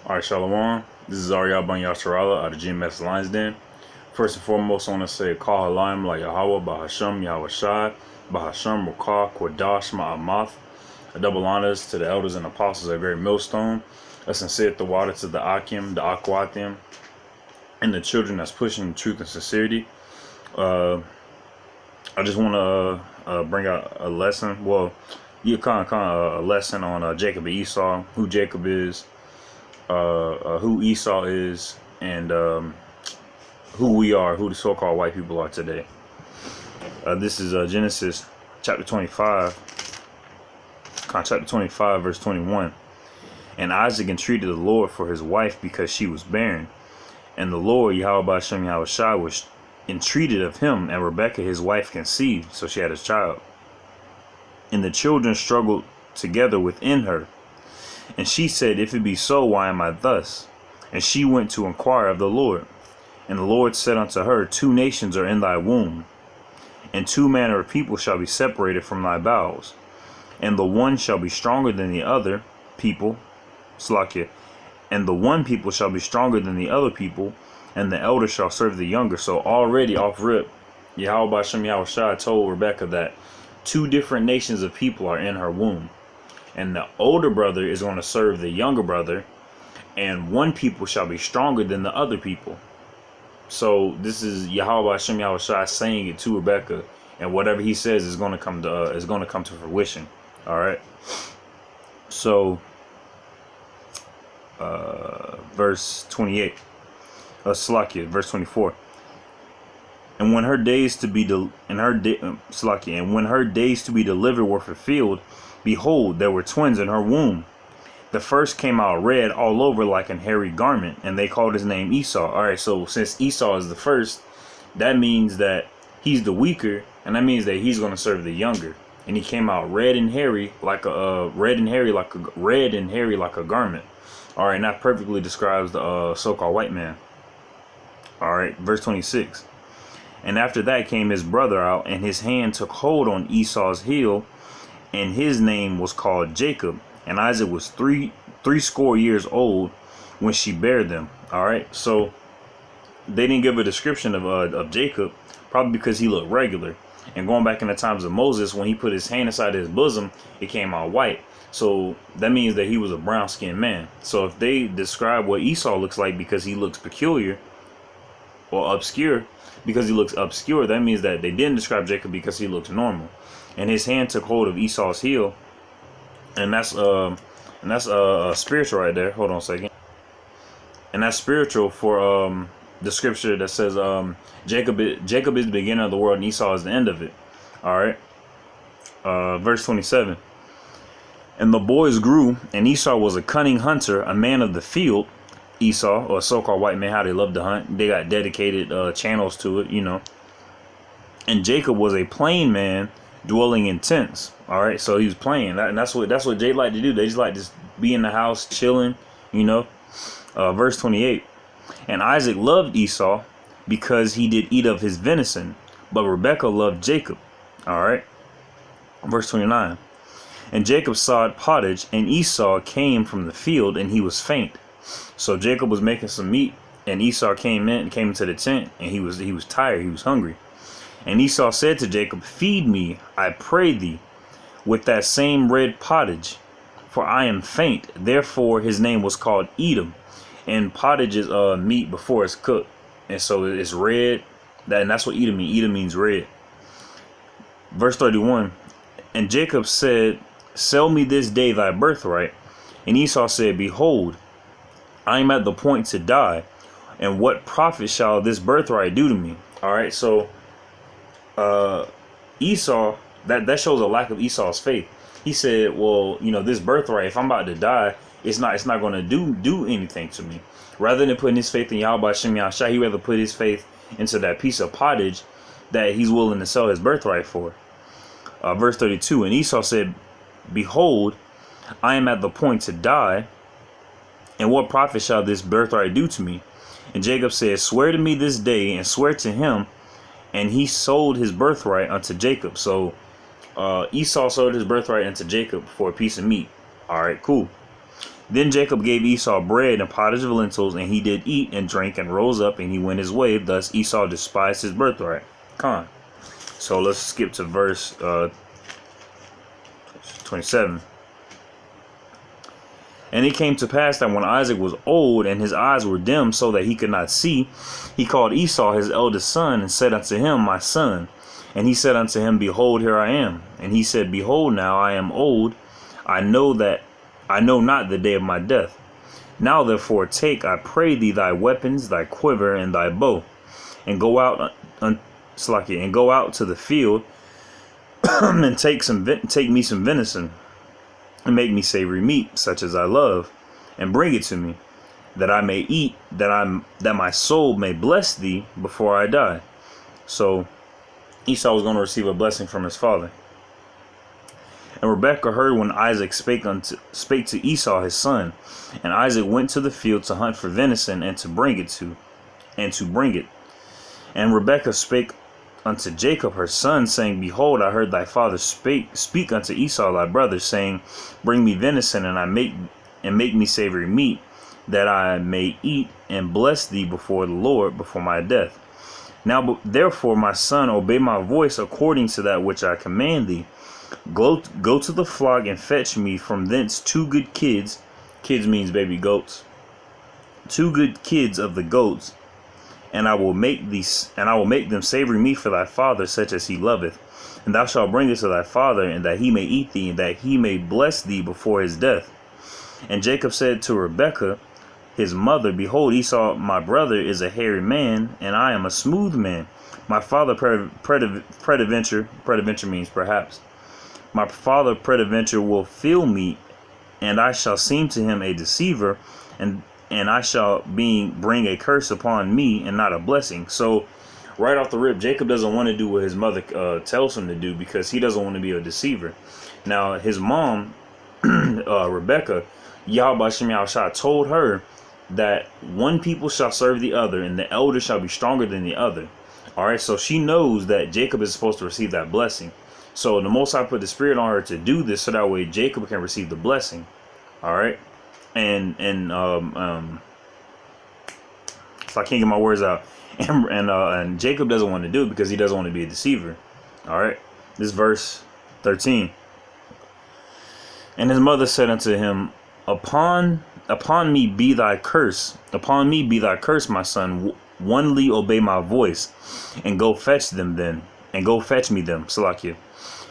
Alright, Shalom. This is Ariel Ben Yasharala out of GMS Lions Den. First and foremost, I want to say Kal Halayim La Yahweh Bahasham Yahweh Shai Bahasham Rakah Kodash Ma'amath. A double honors to the elders and apostles of Great Millstone. A sincere the water to the Akim, the Aquatim, and the children that's pushing truth and sincerity. I just want to bring out a lesson. Well, kind of a lesson on Jacob and Esau, who Jacob is, who Esau is, and who we are, who the so-called white people are today. This is Genesis chapter 25, verse 21. And Isaac entreated the Lord for his wife because she was barren. And the Lord, Yahweh Ba'ashem Yahweh Shai, was entreated of him, and Rebekah his wife conceived, so she had a child. And the children struggled together within her. And she said, If it be so, why am I thus? And she went to inquire of the Lord. And the Lord said unto her, Two nations are in thy womb, and two manner of people shall be separated from thy bowels. And the one shall be stronger than the other people, Slakia, and the one people shall be stronger than the other people, and the elder shall serve the younger. So already off rip, Yahweh Ba'ashem Yahweh Shai told Rebekah that two different nations of people are in her womb. And the older brother is going to serve the younger brother, and one people shall be stronger than the other people. So this is Yahweh Hashem Yahweh Shai saying it to Rebekah, and whatever he says is going to come to fruition. All right. So verse 28, Slakia, verse 24. And when her days to be and when her days to be delivered were fulfilled, behold, there were twins in her womb. The first came out red all over like an hairy garment, and they called his name Esau. All right, so since Esau is the first, that means that he's the weaker, and that means that he's going to serve the younger. And he came out red and hairy like a garment. All right, and that perfectly describes the so-called white man. All right, verse 26. And after that came his brother out, and his hand took hold on Esau's heel, and his name was called Jacob. And Isaac was threescore years old when she bare them. All right, so they didn't give a description of Jacob, probably because he looked regular. And going back in the times of Moses, when he put his hand inside his bosom, it came out white. So that means that he was a brown-skinned man. So if they describe what Esau looks like because he looks peculiar or obscure, because he looks obscure, that means that they didn't describe Jacob because he looks normal. And his hand took hold of Esau's heel, and that's spiritual right there. Hold on a second. And that's spiritual for the scripture that says Jacob is the beginning of the world and Esau is the end of it. All right. Verse 27. And the boys grew, and Esau was a cunning hunter, a man of the field. Esau, or so-called white man, how they love to hunt. They got dedicated channels to it, you know. And Jacob was a plain man, dwelling in tents. All right, so he was plain, and that's what they like to do. They just like to be in the house chilling, you know. Verse 28. And Isaac loved Esau because he did eat of his venison, but Rebekah loved Jacob. All right. Verse 29. And Jacob sawed pottage, and Esau came from the field, and he was faint. So Jacob was making some meat, and Esau came into the tent, and he was tired, he was hungry. And Esau said to Jacob, Feed me, I pray thee, with that same red pottage, for I am faint. Therefore his name was called Edom. And pottage is meat before it's cooked, and so it's red. And that's what Edom means. Edom means red. Verse 31. And Jacob said, Sell me this day thy birthright. And Esau said, Behold, I am at the point to die, and what profit shall this birthright do to me? All right, so Esau, that shows a lack of Esau's faith. He said, well, you know, this birthright, if I'm about to die, it's not going to do anything to me. Rather than putting his faith in Yahweh Shem Yahshai, he rather put his faith into that piece of pottage that he's willing to sell his birthright for. Verse 32. And Esau said, Behold, I am at the point to die, and what profit shall this birthright do to me? And Jacob said, Swear to me this day, and swear to him. And he sold his birthright unto Jacob. So Esau sold his birthright unto Jacob for a piece of meat. All right, cool. Then Jacob gave Esau bread and pottage of lentils, and he did eat and drink and rose up, and he went his way. Thus Esau despised his birthright. Con. So let's skip to verse 27. And it came to pass that when Isaac was old, and his eyes were dim, so that he could not see, he called Esau his eldest son, and said unto him, My son. And he said unto him, Behold, here I am. And he said, Behold, now I am old. I know not the day of my death. Now therefore take, I pray thee, thy weapons, thy quiver, and thy bow, and go out and go out to the field, and take me some venison, and make me savory meat, such as I love, and bring it to me, that I may eat, that my soul may bless thee before I die. So Esau was going to receive a blessing from his father. And Rebekah heard when Isaac spake to Esau his son. And Isaac went to the field to hunt for venison, and to bring it. And Rebekah spake unto Jacob her son, saying, Behold, I heard thy father speak unto Esau thy brother, saying, Bring me venison, and make me savory meat, that I may eat and bless thee before the Lord before my death. Now therefore, my son, obey my voice according to that which I command thee. Go to the flock and fetch me from thence 2 good kids. Kids means baby goats. 2 good kids of the goats, and I will make them savory meat for thy father, such as he loveth. And thou shalt bring it to thy father, and that he may eat thee, and that he may bless thee before his death. And Jacob said to Rebekah his mother, Behold, Esau my brother is a hairy man, and I am a smooth man. My father peradventure means perhaps. My father peradventure will feel me, and I shall seem to him a deceiver, and I shall bring a curse upon me, and not a blessing. So right off the rip, Jacob doesn't want to do what his mother tells him to do, because he doesn't want to be a deceiver. Now his mom, Rebekah, Yahweh Shem Yahushua, told her that one people shall serve the other, and the elder shall be stronger than the other. All right, so she knows that Jacob is supposed to receive that blessing. So the Most High put the Spirit on her to do this, so that way Jacob can receive the blessing. All right, and so I can't get my words out. And Jacob doesn't want to do it because he doesn't want to be a deceiver. All right, this verse 13. And his mother said unto him, Upon me be thy curse, my son. Onely obey my voice, and go fetch me them, Salakia.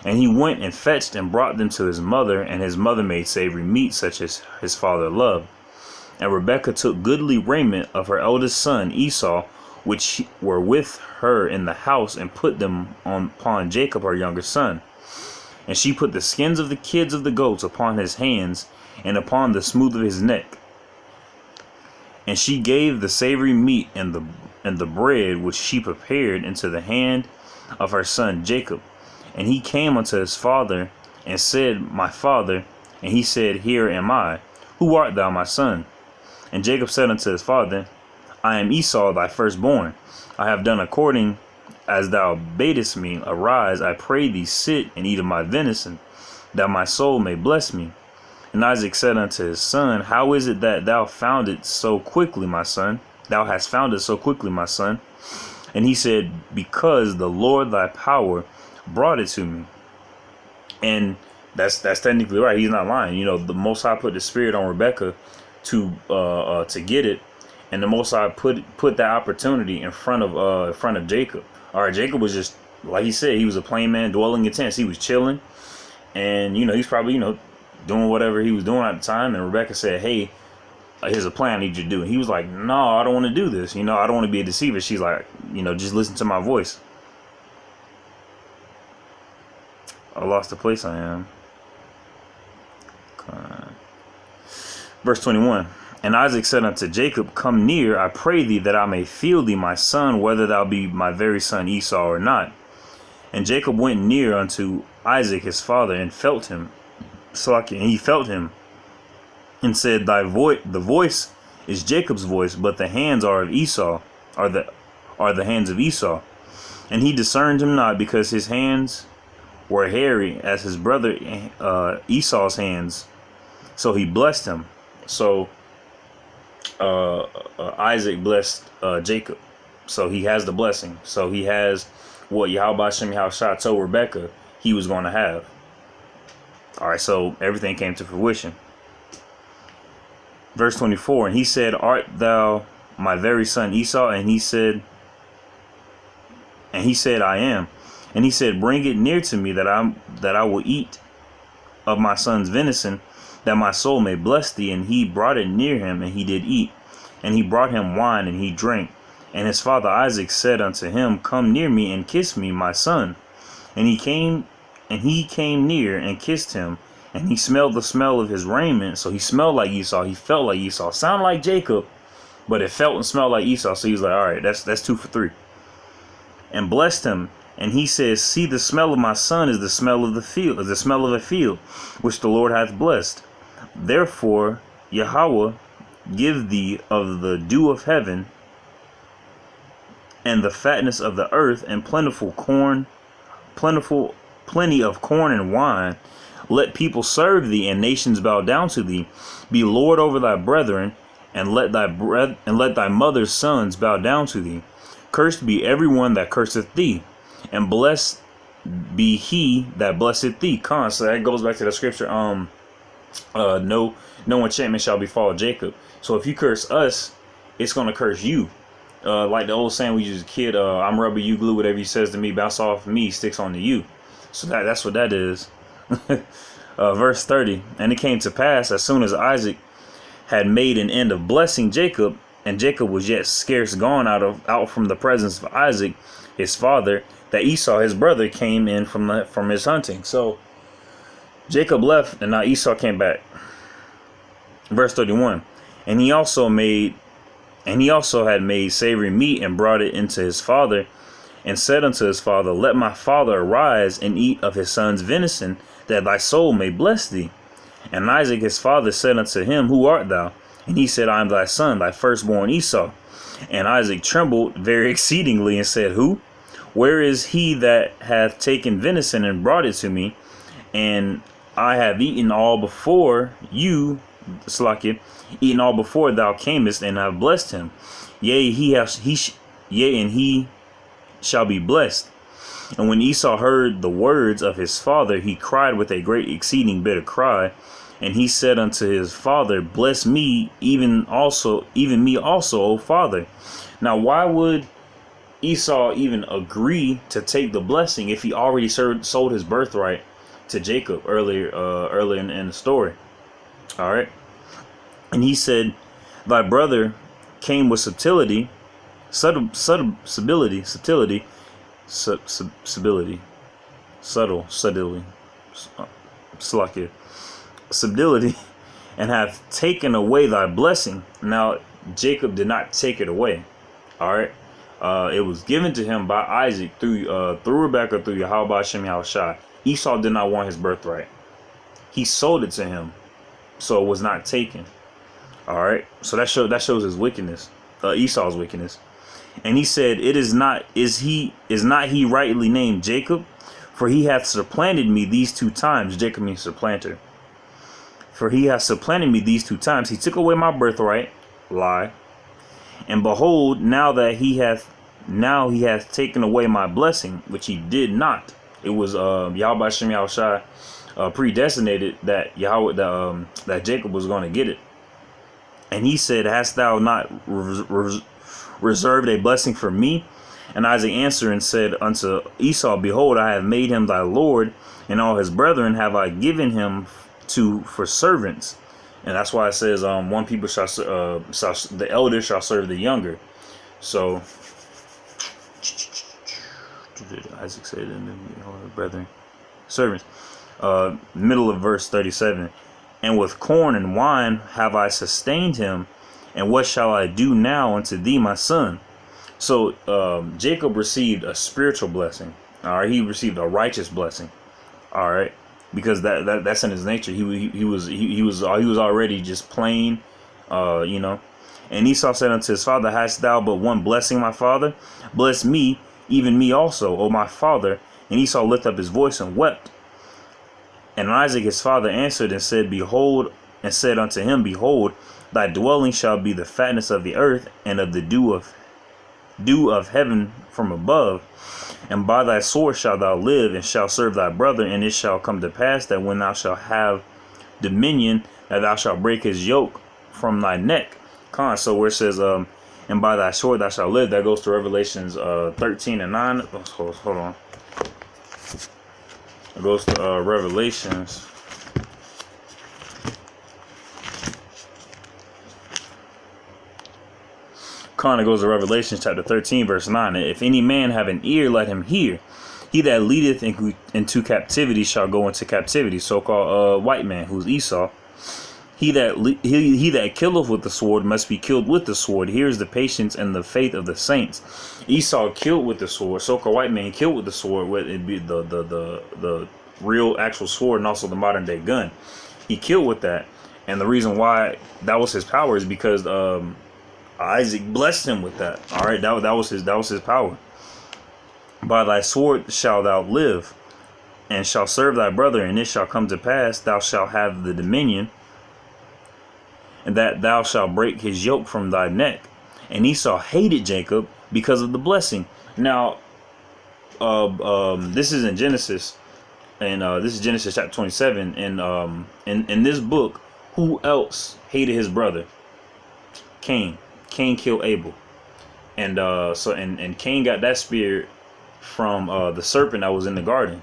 And he went and fetched and brought them to his mother, and his mother made savory meat, such as his father loved. And Rebekah took goodly raiment of her eldest son Esau, which were with her in the house, and put them upon Jacob her younger son. And she put the skins of the kids of the goats upon his hands, and upon the smooth of his neck. And she gave the savory meat and the bread which she prepared into the hand of her son Jacob. And he came unto his father, and said, My father. And he said, Here am I. Who art thou, my son? And Jacob said unto his father, I am Esau thy firstborn. I have done according as thou badest me. Arise, I pray thee, sit and eat of my venison, that my soul may bless me. And Isaac said unto his son, How is it that thou found it so quickly, my son? Thou hast found it so quickly, my son. And he said, Because the Lord thy power brought it to me. And that's technically right. He's not lying. You know, the Most High put the Spirit on Rebekah to get it, and the Most High put that opportunity in front of Jacob. All right, Jacob was just, like he said, he was a plain man dwelling in tents. He was chilling, and he's probably doing whatever he was doing at the time. And Rebekah said, Hey, here's a plan I need you to do. And he was like, No, I don't want to do this. I don't want to be a deceiver. She's like, just listen to my voice. I lost the place I am. Verse 21. And Isaac said unto Jacob, Come near, I pray thee, that I may feel thee, my son, whether thou be my very son Esau or not. And Jacob went near unto Isaac his father, and felt him. And he felt him, and said, the voice is Jacob's voice, but the hands are of Esau, are the hands of Esau. And he discerned him not, because his hands were hairy as his brother Esau's hands. So he blessed him. So Isaac blessed Jacob. So he has the blessing. So he has what Yahweh Hashem Yahushua told Rebecca he was going to have. All right, so everything came to fruition. Verse 24, and he said, art thou my very son Esau? And he said, I am. And he said, bring it near to me that I will eat of my son's venison, that my soul may bless thee. And he brought it near him, and he did eat. And he brought him wine, and he drank. And his father Isaac said unto him, come near me and kiss me, my son. And he came near and kissed him. And he smelled the smell of his raiment. So he smelled like Esau. He felt like Esau. Sounded like Jacob, but it felt and smelled like Esau. So he was like, all right, that's 2 for 3. And blessed him. And he says, see, the smell of my son is the smell of the field, the smell of a field, which the Lord hath blessed. Therefore, Yahweh give thee of the dew of heaven, and the fatness of the earth, and plenty of corn and wine. Let people serve thee, and nations bow down to thee. Be Lord over thy brethren, and let thy mother's sons bow down to thee. Cursed be everyone that curseth thee, and blessed be he that blesseth thee. So that goes back to the scripture. No enchantment shall befall Jacob. So if you curse us, it's gonna curse you. Like the old saying we use as a kid, I'm rubber, you glue, whatever he says to me, bounce off me, sticks onto you. So that's what that is. Verse 30, and it came to pass, as soon as Isaac had made an end of blessing Jacob, and Jacob was yet scarce gone out from the presence of Isaac his father, that Esau his brother came in from his hunting. So Jacob left, and now Esau came back. Verse 31, and he also had made savory meat, and brought it into his father, and said unto his father, let my father arise and eat of his son's venison, that thy soul may bless thee. And Isaac his father said unto him, who art thou? And he said, I am thy son, thy firstborn Esau. And Isaac trembled very exceedingly, and said, who? Where is he that hath taken venison and brought it to me? And I have eaten all before you, Slakia, eaten all before thou camest, and have blessed him. Yea, and he shall be blessed. And when Esau heard the words of his father, he cried with a great exceeding bitter cry. And he said unto his father, bless me, even me also, O father. Now, why would Esau even agree to take the blessing if he already sold his birthright to Jacob earlier in the story? All right. And he said, thy brother came with subtlety, subtlety, and have taken away thy blessing. Now, Jacob did not take it away. All right. It was given to him by Isaac through Rebekah, through Yahweh Hashem Yahushua. Esau did not want his birthright. He sold it to him, so it was not taken. All right. So that shows his wickedness, Esau's wickedness. And he said, is not he rightly named Jacob? For he hath supplanted me these 2 times. Jacob means supplanter. For he hath supplanted me these 2 times. He took away my birthright, lie. And behold, now he hath taken away my blessing, which he did not. It was Yahweh Hashem Yahushua predestinated that that Jacob was going to get it. And he said, hast thou not reserved a blessing for me? And Isaac answered and said unto Esau, behold, I have made him thy lord, and all his brethren have I given him for servants. And that's why it says, one people the elder shall serve the younger. So Isaac said, and all his brethren, servants. Middle of verse 37. And with corn and wine have I sustained him, and what shall I do now unto thee, my son? So Jacob received a spiritual blessing. All right, he received a righteous blessing. All right, because that's in his nature. He was already just plain, And Esau said unto his father, hast thou but one blessing, my father? Bless me, even me also, O my father. And Esau lifted up his voice and wept. And Isaac his father answered and said, behold, and said unto him, Behold, thy dwelling shall be the fatness of the earth, and of the dew of heaven from above. And by thy sword shalt thou live, and shalt serve thy brother. And it shall come to pass that when thou shalt have dominion, that thou shalt break his yoke from thy neck. So where it says, and by thy sword thou shalt live, that goes to Revelations 13 and 9. Hold on. It goes to Revelations. It goes to Revelation chapter 13, verse 9. If any man have an ear, let him hear. He that leadeth into captivity shall go into captivity. So-called white man, who's Esau. He that killeth with the sword must be killed with the sword. Here's the patience and the faith of the saints. Esau killed with the sword. So-called white man killed with the sword. Whether it be the real actual sword and also the modern day gun. He killed with that. And the reason why that was his power is because Isaac blessed him with that. All right, that was his power. By thy sword shalt thou live, and shalt serve thy brother, and it shall come to pass thou shalt have the dominion, and that thou shalt break his yoke from thy neck. And Esau hated Jacob because of the blessing. Now, this is in Genesis, and this is Genesis chapter 27. And in this book, who else hated his brother? Cain. Cain killed Abel, and and Cain got that spirit from the serpent that was in the garden.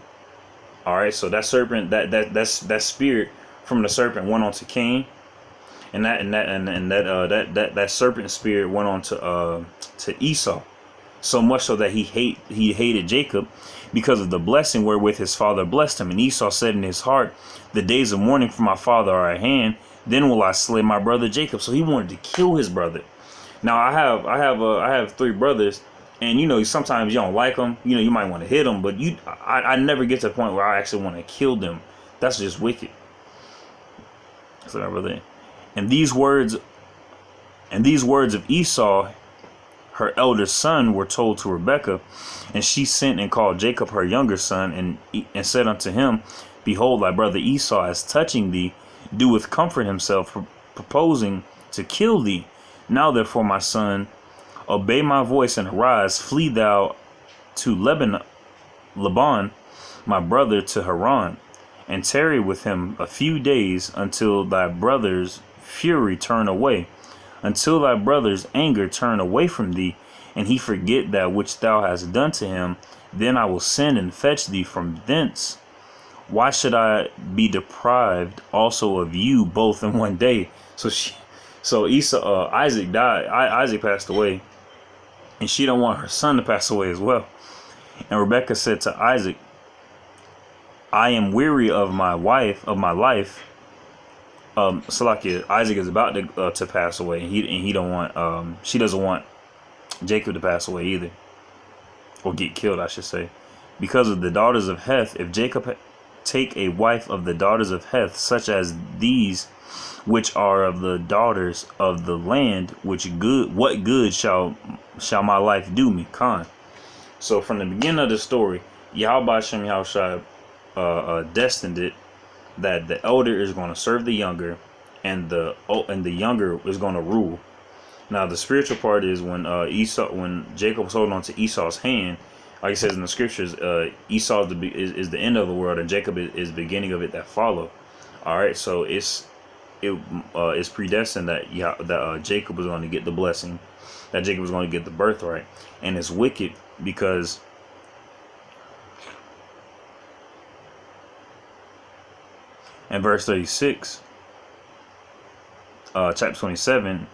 All right, so that serpent, that spirit from the serpent went on to Cain, and that serpent spirit went on to Esau, so much so that he hated Jacob because of the blessing wherewith his father blessed him. And Esau said in his heart, the days of mourning for my father are at hand. Then will I slay my brother Jacob. So he wanted to kill his brother. Now I have 3 brothers, and sometimes you don't like them. You might want to hit them, but I never get to the point where I actually want to kill them. That's just wicked. So that brother. And these words of Esau, her elder son, were told to Rebekah, and she sent and called Jacob her younger son, and said unto him, Behold, thy brother Esau, as touching thee, doeth comfort himself, proposing to kill thee. Now therefore, my son, obey my voice and arise, flee thou to Laban, my brother, to Haran, and tarry with him a few days until thy brother's fury turn away, until thy brother's anger turn away from thee, and he forget that which thou hast done to him. Then I will send and fetch thee from thence. Why should I be deprived also of you both in one day? So Isaac died. Isaac passed away, and she don't want her son to pass away as well. And Rebekah said to Isaac, I am weary of my life. Salakia, Isaac is about to pass away, and he don't want. She doesn't want Jacob to pass away either, or get killed, I should say, because of the daughters of Heth. If Jacob take a wife of the daughters of Heth, such as these, which are of the daughters of the land, what good shall my life do me? So from the beginning of the story, Yahweh Shem Yahushua destined it that the elder is going to serve the younger, and the younger is going to rule. Now the spiritual part is when Jacob was holding on to Esau's hand, like it says in the scriptures, Esau is the end of the world, and Jacob is the beginning of it that follow. All right, so it's predestined that Jacob was going to get the blessing, that Jacob was going to get the birthright. And it's wicked because in verse 36, chapter 27,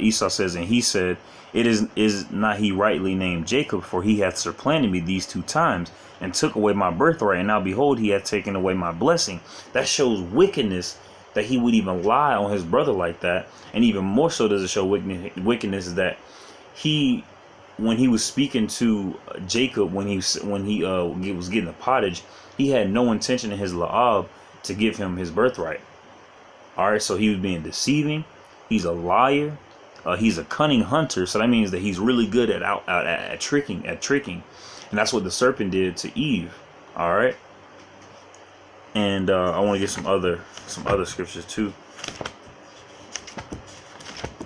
Esau says, and he said, it is not he rightly named Jacob, for he hath supplanted me these 2 times, and took away my birthright, and now behold, he hath taken away my blessing. That shows wickedness, that he would even lie on his brother like that. And even more so does it show wickedness is that when he was speaking to Jacob, when he was getting the pottage, he had no intention in his la'ab to give him his birthright. All right, so he was being deceiving. He's a liar. He's a cunning hunter. So that means that he's really good at tricking. And that's what the serpent did to Eve. All right. And I want to get some other scriptures too.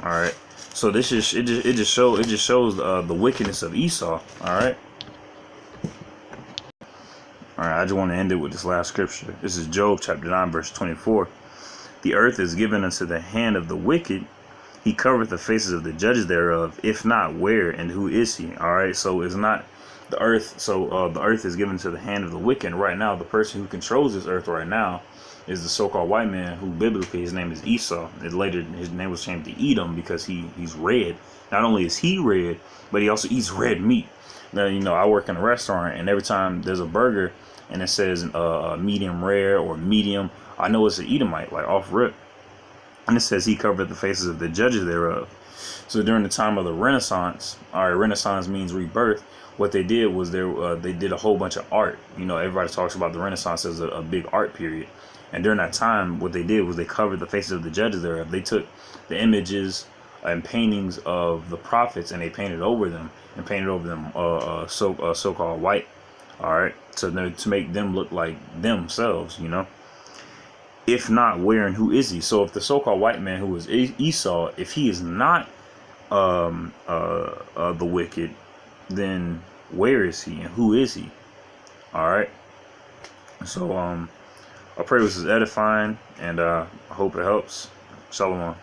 All right. So this is it just shows the wickedness of Esau. All right. All right. I just want to end it with this last scripture. This is Job chapter 9 verse 24. The earth is given unto the hand of the wicked. He covereth the faces of the judges thereof. If not, where and who is he? All right. So it's not the earth. So the earth is given to the hand of the wicked. Right now, the person who controls this earth right now is the so-called white man, who biblically his name is Esau. And later his name was changed to Edom because he's red. Not only is he red, but he also eats red meat. Now, you know, I work in a restaurant, and every time there's a burger and it says medium rare or medium, I know it's an Edomite, like off rip. And it says he covered the faces of the judges thereof. So during the time of the Renaissance, all right, Renaissance means rebirth. What they did was they did a whole bunch of art. You know, everybody talks about the Renaissance as a big art period. And during that time, what they did was they covered the faces of the judges thereof. They took the images and paintings of the prophets and they painted over them so-called white. All right, so to make them look like themselves, you know. If not, where and who is he? So if the so-called white man who was Esau, if he is not the wicked, then where is he and who is he? All right. So I pray this is edifying, and I hope it helps. Shalom.